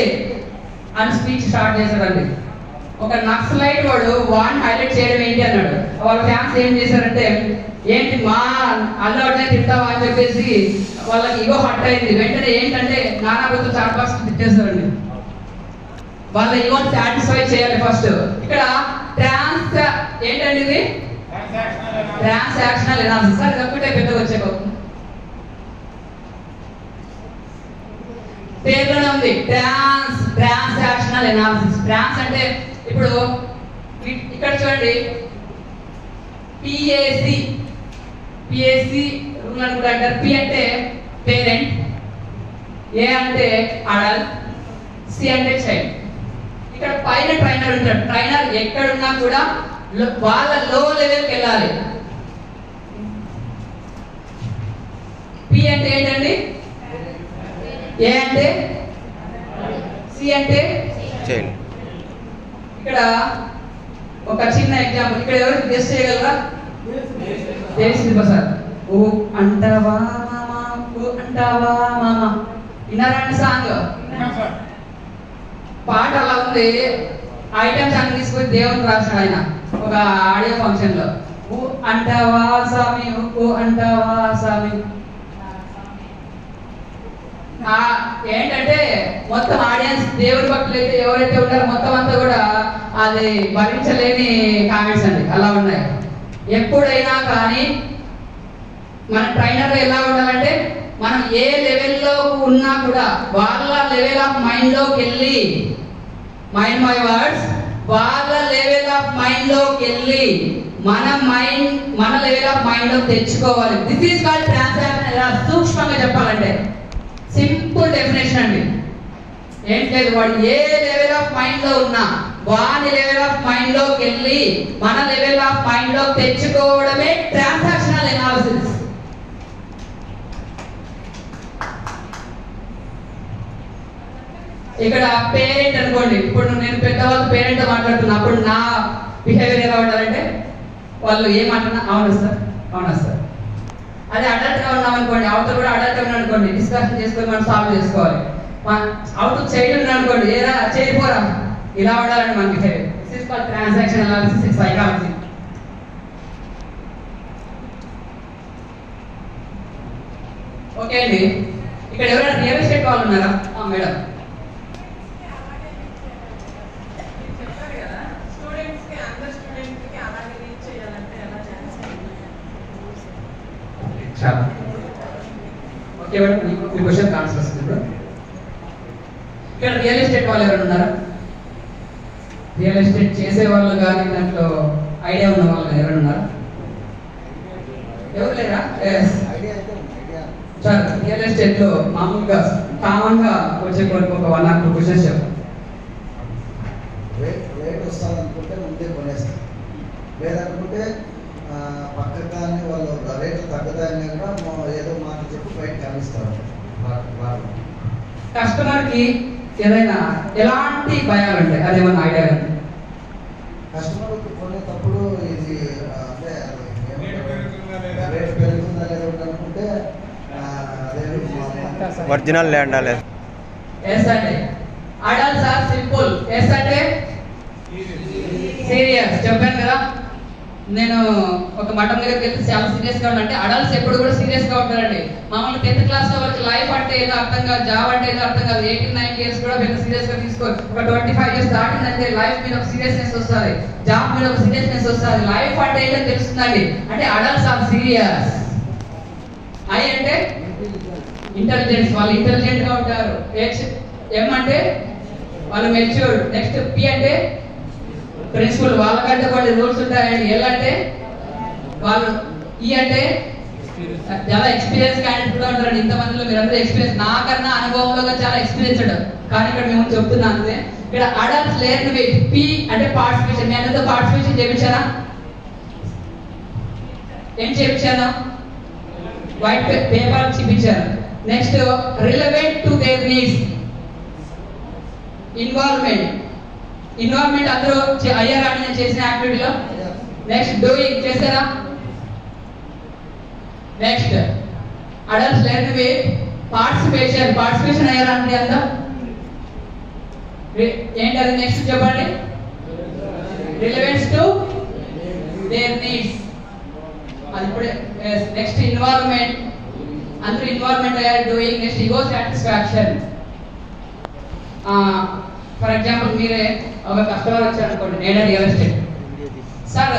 ఏంటి అని speech start చేశాడండి. ఒక నక్సలైట్ వాడిని హైలైట్ చేయడం ఏంటి అన్నాడు. వాళ్ళ ఫ్యాన్స్ ఏం చేశారంటే, ఏంటి మా అల్లుడినే తింటావా అని చెప్పేసి వాళ్ళకి ఇగో హట్ అయింది. వెంటనే ఏంటంటే నానాబుద్ధి చాట్ బాక్స్ తిట్టేశారండి. వాళ్ళ ఇగోని సాటిస్ఫై చేయాలి ఫస్ట్. ఇక్కడ ఏంటండి ఇది? Transactional analysis. సార్ కంప్యూటర్ పెద్దగా వచ్చే పేర్లోనే ఉంది ట్రాన్సాక్షనల్ ఎనాలిసిస్. ట్రాన్స్ అంటే ఇప్పుడు ఇక్కడ చూడండి, పిఏసి రూల్ అని కూడా అంటారు. పి అంటే పేరెంట్, ఏ అంటే అడల్ట్, సి అంటే చైల్డ్. ఇక్కడ పైన ట్రైనర్ ఉంటాడు. ట్రైనర్ ఎక్కడున్నా కూడా వాళ్ళ లో లెవెల్కి వెళ్ళాలి. పి అంటే ఏంటండి? ఏ అంటే, సి అంటే చైల్డ్. ఇక్కడ ఒక చిన్న ఎగ్జాంపుల్, ఇక్కడ ఎవరు గెస్ట్ చేయగలరా? తెలిసింది ప్రసాద్. ఓ అంటావా మామా, ఓ అంటావా మామా, విన్నారండి సాంగ్? పాట అలా ఉంది. ఐటమ్ సాంగ్ తీసుకొని దేవునికి రాశాడు ఆయన ఒక ఆడియో ఫంక్షన్ లో. ఓ అంటావా స్వామి, ఓ అంటావా స్వామి. ఏంటంటే మొత్తం ఆడియన్స్ దేవుని భక్తులు అయితే ఎవరైతే ఉన్నారో మొత్తం అంతా కూడా అది భరించలేని కామెంట్స్ అండి, అలా ఉన్నాయి. ఎప్పుడైనా కానీ మన ట్రైనర్ ఎలా ఉండాలంటే, మనం ఏ లెవెల్లో ఉన్నా కూడా వాళ్ళ లెవెల్ ఆఫ్ మైండ్ లోకి వెళ్ళి, మైండ్ మై వర్డ్స్, వాళ్ళ లెవెల్ ఆఫ్ మైండ్ లోకి వెళ్ళి మన లెవెల్ ఆఫ్ మైండ్ లోకి తెచ్చుకోవాలి. This is called transaction. సూక్ష్మంగా చెప్పాలంటే సింపుల్ డెఫినేషన్ అండి. ఏంటి లేదు, వాడు ఏ లెవెల్ ఆఫ్ మైండ్ లో ఉన్నా వాని లెవెల్ ఆఫ్ మైండ్ లోకి వెళ్ళి మన లెవెల్ ఆఫ్ మైండ్ లోకి తెచ్చుకోవడమే ట్రాన్సాక్షనల్ ఎనాలిసిస్. ఇక్కడ పేరెంట్ అనుకోండి, ఇప్పుడు నేను పెద్దవాళ్ళు పేరెంట్ తో మాట్లాడుతున్నా, అప్పుడు నా బిహేవియర్ ఎలా ఉండాలంటే, వాళ్ళు ఏమంటున్నా అవునా సార్, అవునా సార్. అదే అడల్ట్ గా ఉన్నాం అనుకోండి, అవతల కూడా అడల్ట్ గా అనుకోండి, డిస్కషన్ చేసుకొని మనం సాల్వ్ చేసుకోవాలి. అవుట్ చైల్డ్ ఉన్నాం అనుకోండి, ఏరా చేయకపోరా, ఇలా ఉండాలండి మన behaviour. This is called transaction analysis in psychology. Okay అండి. ఇక్కడ ఎవరైనా రియల్ ఎస్టేట్ వాళ్ళు ఉన్నారా? మేడం ఓకే మేడం, మీ క్వశ్చన్ ఆన్సర్ వస్తుంది. ఇప్పుడు ఇక్కడ రియల్ ఎస్టేట్ వాళ్ళు ఎవరైనా ఉన్నారా? రియల్ ఎస్టేట్ చేసే వాళ్ళు కానీ దాంట్లో ఐడియా ఉన్న వాళ్ళు ఎవరైనా ఉన్నారా? ఎవరు లేరా? సార్ రియల్ ఎస్టేట్ లో మామూలుగా కామన్ గా వచ్చే ఒక 1 or 2 క్వశ్చన్స్ చెప్పండి. రేట్ వస్తుంది అనుకుంటే ముందే కొనేస్తారు, లేదనుకుంటే పక్కనే వాళ్ళు రేట్లు తగ్గుతాయని కూడా ఏదో మాట చెప్పి బయట కనిపిస్తారు. కస్టమర్ కి ఏదైనా ఎలాంటి భయాలు ఉంటాయి, అదేమన్నా ఐడియా ఉంది? కస్టమర్ కొనేటప్పుడు ఇది అంటే రేట్ పెరుగుతుందా లేదా అనుకుంటే ఒరిజినల్ ల్యాండ్ అలే. ఎస్ అంటే అడల్ట్స్ ఆర్ సింపుల్, ఎస్ అంటే సీరియస్. చెప్పాను కదా, నేను ఒక మఠం దగ్గరికి వెళ్తే చాలా సీరియస్ గా అంటే అడల్ట్స్ ఎప్పుడు కూడా సీరియస్ గా ఉంటారండి. మామూలు 10th క్లాస్ లో వాళ్ళకి లైఫ్ అంటే ఏదో అర్థం కాదు, జాబ్ అంటే ఏదో అర్థం కాదు. 18-19 years కూడా పెద్ద సీరియస్ గా తీసుకోరు. ఒక 25 years దాటిందంటే లైఫ్ మీద ఒక సీరియస్నెస్ వస్తుంది, జాబ్ మీద ఒక సీరియస్నెస్ వస్తుంది. లైఫ్ అంటే ఏంటో తెలుస్తుందండి. అంటే అడల్ట్స్ ఆర్ సీరియస్. ఐ అంటే ఇంటెలిజెన్స్, వాళ్ళు ఇంటెలిజెంట్ గా ఉంటారు. ఎం అంటే వాళ్ళు మెచ్యూర్డ్. నెక్స్ట్ పి అంటే ప్రిన్సిపల్, వాళ్ళకంటే కొన్ని రూల్స్ ఉంటాయండి. ఎల్ అంటే వాళ్ళు, ఈ అంటే చాలా ఎక్స్పీరియన్స్ క్యాండిడేట్ కూడా ఉంటారండి. ఇంతమందిలో మీరందరూ ఎక్స్పీరియన్స్, నాకన్నా అనుభవంలో చాలా ఎక్స్పీరియన్స్డ్. కానీ ఇక్కడ మేము చెప్తున్నాను అంతే. ఇక్కడ అడల్ట్స్ లేని వెయిట్. పి అంటే పార్టిసిపేషన్. నేను అందరితో పార్టిసిపేషన్ చేయించారా? ఏం చేయించాను? వైట్ పేపర్ చూపించాను. Next relevant to their needs. Involvement అందరూ అయ్యారా నేను చేసిన యాక్టివిటీలో? నెక్స్ట్ డూయింగ్ చేశారా? Next adults learn with participation అయ్యారా అంటే అందరూ? ఏంటి అది నెక్స్ట్ చెప్పండి. Relevance to their needs. అది ఇప్పుడే నెక్స్ట్ ఇన్వాల్వ్మెంట్. అందరూ ఇన్వాల్వ్మెంట్ అయ్యారు doing. Next ego satisfaction. For example మీరే ఒక కస్టమర్ వచ్చారనుకోండి, నేను real estate sir,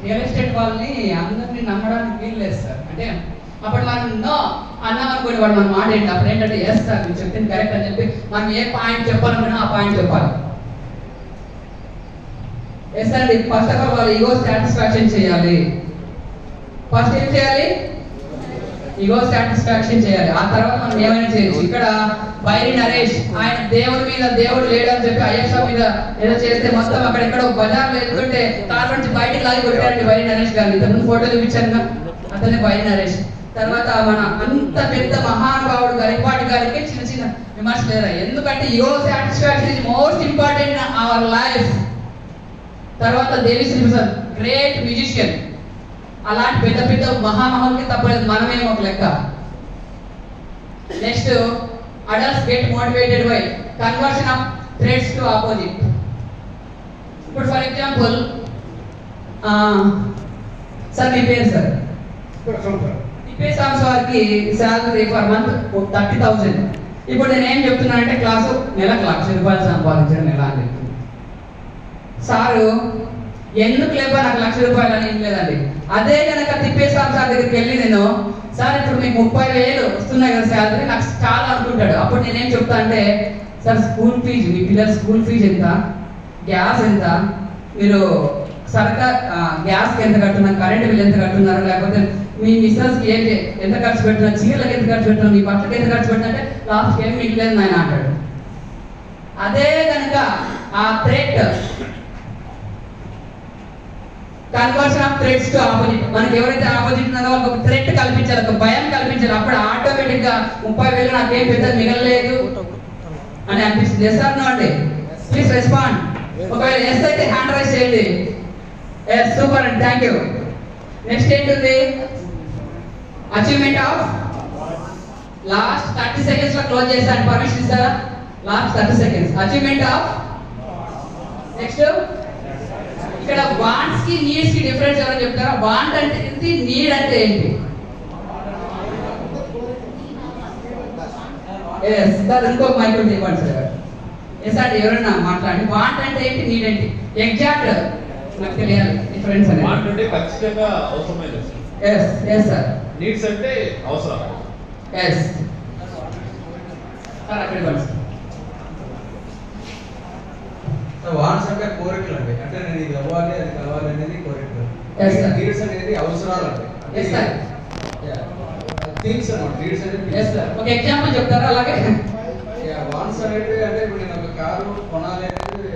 real estate వాళ్ళని అందరినీ నమ్మడానికి వీలు లేదు సార్ అంటే అప్పుడు మనం నో అన్నాం అనుకోండి, వాడు మన మాట ఏంటి అప్పుడు ఏంటంటే ఎస్ సార్ మీరు చెప్పింది కరెక్ట్ అని చెప్పి మనం ఏ పాయింట్ చెప్పాలనుకున్నా ఆ పాయింట్ చెప్పాలి. ఎస్ అండి. ఫస్ట్ ఆఫ్ ఆల్ వాళ్ళు ఈగో సాటిస్ఫాక్షన్ చేయాలి. ఫస్ట్ ఏం చేయాలి? ఈగో సాటిస్ఫాక్షన్ చేయాలి. ఆ తర్వాత మనం ఏమైనా చేయొచ్చు. ఇక్కడ బైరి నరేష్ ఆయన దేవుడి మీద దేవుడు లేడు అని చెప్పి అయ్యప్ప మీద ఏదో చేస్తే మొత్తం అక్కడ ఎక్కడో బజార్లో ఎందుకంటే కార్ నుంచి బయటికి లాగి కొట్టారండి బైరి నరేష్ గారిని. ఇంతకుముందు ఫోటో చూపించాను, అతనే బైరి నరేష్. తర్వాత మన అంత పెద్ద మహానుభావుడు గరికపాటి గారికి చిన్న చిన్న విమర్శలు లేరాయి. ఎందుకంటే ego satisfaction is most important in our life. తర్వాత దేవిశ్రీ ప్రసాద్ గ్రేట్ మ్యూజిషియన్. అలాంటి పెద్ద పెద్ద మహామహులకి తప్పలేదు, మనమేమో ఒక లెక్క. Next adults get motivated by conversion of threads to opposite. ఇప్పుడు ఫర్ ఎగ్జాంపుల్ సార్ మీ పేరు సార్ తిప్పేస్వామి సార్కి శాలరీ ఫర్ మంత్ 30,000. ఇప్పుడు నేను ఏం చెప్తున్నా అంటే క్లాసు నెలకు ₹1,00,000 సంపాదించడం ఎలా అని చెప్తున్నాను. సారు ఎందుకు లేపా నాకు ₹1,00,000 అని ఏం లేదండి. అదే కనుక తిప్పేస్వామి సార్ దగ్గరికి వెళ్ళి నేను సార్ ఇప్పుడు మీకు 30,000 వస్తున్నాయి కదా శాలరీ, నాకు చాలా అనుకుంటాడు. అప్పుడు నేనేం చెప్తా అంటే సార్ స్కూల్ ఫీజు, మీ పిల్లల స్కూల్ ఫీజు ఎంత, గ్యాస్ ఎంత, మీరు సర్కార్ గ్యాస్కి ఎంత కట్టున్నారు, కరెంట్ బిల్ ఎంత కట్టున్నారు, లేకపోతే మీ మిస్సెస్కి ఎంత ఖర్చు పెడుతున్నారు, చీరలకు ఎంత ఖర్చు పెడుతున్నారు, మీ బట్టలకు ఎంత ఖర్చు పెట్టినంటే లాస్ట్కి ఏం మిగిలేదు ఆయన అంటాడు. అదే కనుక ఆ threat conversion of threads to opposite, మనకి ఎవరైతే ఆపోజిట్ ఉన్నారో వాళ్ళకి ఒక థ్రెట్ కల్పించాలి, ఒక భయం కల్పించాలి. అప్పుడు ఆటోమేటిక్ గా 30,000 నాకేం పెద్ద మిగలలేదు అని అనిపిస్తుంది. ఎస్ ఆర్ నో అండి? Please respond. ఒకవేళ ఎస్ అయితే హ్యాండ్ రైజ్ చేయండి. ఎస్, సూపర్ అండి, థ్యాంక్ యూ. నెక్స్ట్ ఏంటుంది? అచీవ్మెంట్ ఆఫ్ లాస్ట్ 30 seconds లో క్లోజ్ చేస్తాను, పర్మిషన్ ఇస్తారా? Last 30 seconds achievement of. Next ఇక్కడ వాంట్స్ కి నీడ్స్ కి డిఫరెన్స్ ఎవరైనా చెప్తారా? వాంట్ అంటే ఏంటి, నీడ్ అంటే ఏంటి? ఎస్ సార్, ఇంకొక మైక్ ఉంటే ఇవ్వండి సార్. ఎస్ అండి, ఎవరైనా మాట్లాడండి. వాంట్ అంటే ఏంటి, నీడ్ ఏంటి? ఎగ్జాక్ట్ నాకు తెలియాలి డిఫరెన్స్ అనేది. వాంట్ అంటే ఖచ్చితంగా అవసరమైనది. Yes yes sir. నీడ్స్ అంటే అవసరం. ఎస్ సార్, అక్కడ ఇవ్వండి సార్. వాంట్స్ అంటే కోరికలు అండి, అంటే నేను ఇది అవ్వాలి అది కావాలి అనేది కోరికలు. నీడ్స్ అనేది అవసరాలు అండి. Yes sir. థింగ్స్ అన్నమాట నీడ్స్ అనేది. ఎస్ సార్, ఒక ఎగ్జాంపుల్ చెప్తారా? అలాగే వాంట్స్ అనేది అంటే ఇప్పుడు నేను ఒక కారు కొనాలి అనేది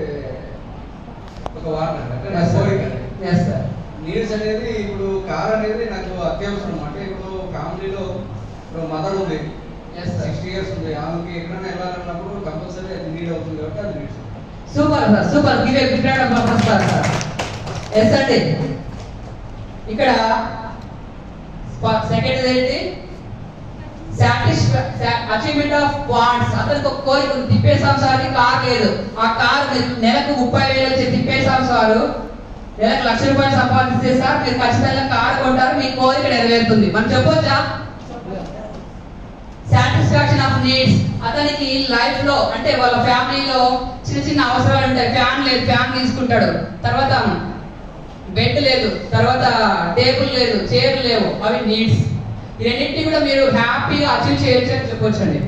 ఒక వాంట్ అండి, అంటే నా కోరిక. Yes sir. నీడ్స్ అనేది ఇప్పుడు కార్ అనేది నాకు అత్యవసరం. అంటే ఇప్పుడు ఫ్యామిలీలో ఇప్పుడు మదర్ ఉంది, 60 years ఉంది, ఆమెకి ఎక్కడైనా వెళ్ళాలన్నప్పుడు కంపల్సరీ అది నీడ్ అవుతుంది కాబట్టి అది needs. Super sir, super. Give a big round of applause sir. Yes అండి. ఇక్కడ సెకండ్ ఏంటి? Achievement of wants. అతనికి ఒక కోరిక ఉంది. తిప్పేస్వామి సార్కి కార్ లేదు. ఆ కార్ నెలకు 30,000 వచ్చి తిప్పేస్వామి సారు నెలకు ₹1,00,000 సంపాదిస్తే సార్ మీరు ఖచ్చితంగా కార్ కొంటారు, మీ కోరిక నెరవేరుతుంది. మనం చెప్పొచ్చా? Satisfaction of needs. అతనికి లైఫ్ లో అంటే వాళ్ళ ఫ్యామిలీలో చిన్న చిన్న అవసరాలు ఉంటాయి. ఫ్యాన్ లేదు, ఫ్యాన్ తీసుకుంటాడు. తర్వాత బెడ్ లేదు, తర్వాత టేబుల్ లేదు, చైర్ లేవు, అవి నీడ్స్. ఈ రెండింటిని కూడా మీరు హ్యాపీగా అచీవ్ చేయొచ్చు అని చెప్పొచ్చండి.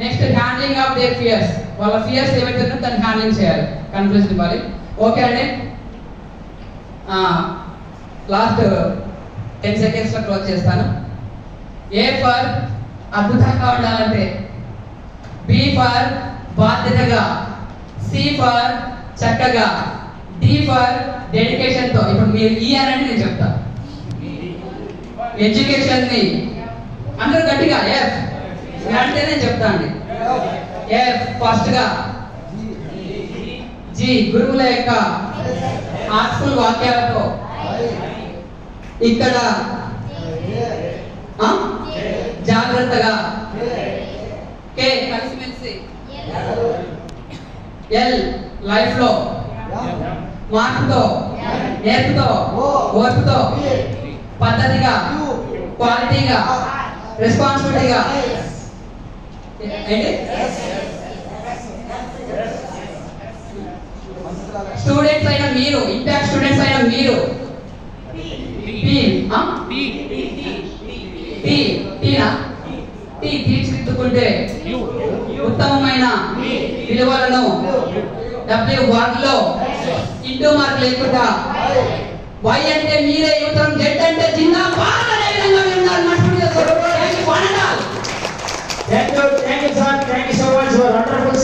Next handling of their fears. వాళ్ళ ఫియర్స్ ఏవైతే ఉన్నాయో దాన్ని హ్యాండ్లింగ్ చేయాలి, కన్క్లూజన్ ఇవ్వాలి. ఓకే అండి, లాస్ట్ 10 seconds లో క్లోజ్ చేస్తాను. ఏ ఫర్ అద్భుతంగా ఉండాలంటే, బి ఫర్ బాధ్యతగా, సి ఫర్ చక్కగా, డి ఫర్ డెడికేషన్ తో. ఇప్పుడు మీరు ఈ అనంటే నేను చెప్తా. ఎడ్యుకేషన్ ని అందరూ గట్టిగా ఎఫ్ అంటే నేను చెప్తా అండి. ఎఫ్ ఫస్ట్ గా, జి గురువుల యొక్క ఆర్ట్ఫుల్ వాక్యాలతో, ఇక్కడ జాగ్రత్తగా, కే కలిసిమెలిసి, ఎల్ లైఫ్ లో, మార్పుతో, నేర్పుతో, ఓర్పుతో, పద్ధతిగా, క్వాలిటీగా, రెస్పాన్సిబిలిటీగా ఏంటి స్టూడెంట్స్ అయిన మీరు, ఇంపాక్ట్ స్టూడెంట్స్ అయిన మీరు తీర్చిదిద్దుకుంటే ఉత్తమమైన విలువలను W1 లో ఇంటూ మార్క్ లేకుండా వై అంటే మీరే యువతరం, జెడ్ అంటే జిందాబాద్ అనే విధంగా మీరు ఉన్నారు. మనస్ఫూర్తిగా thank you, thank you sir, thank you so much for wonderful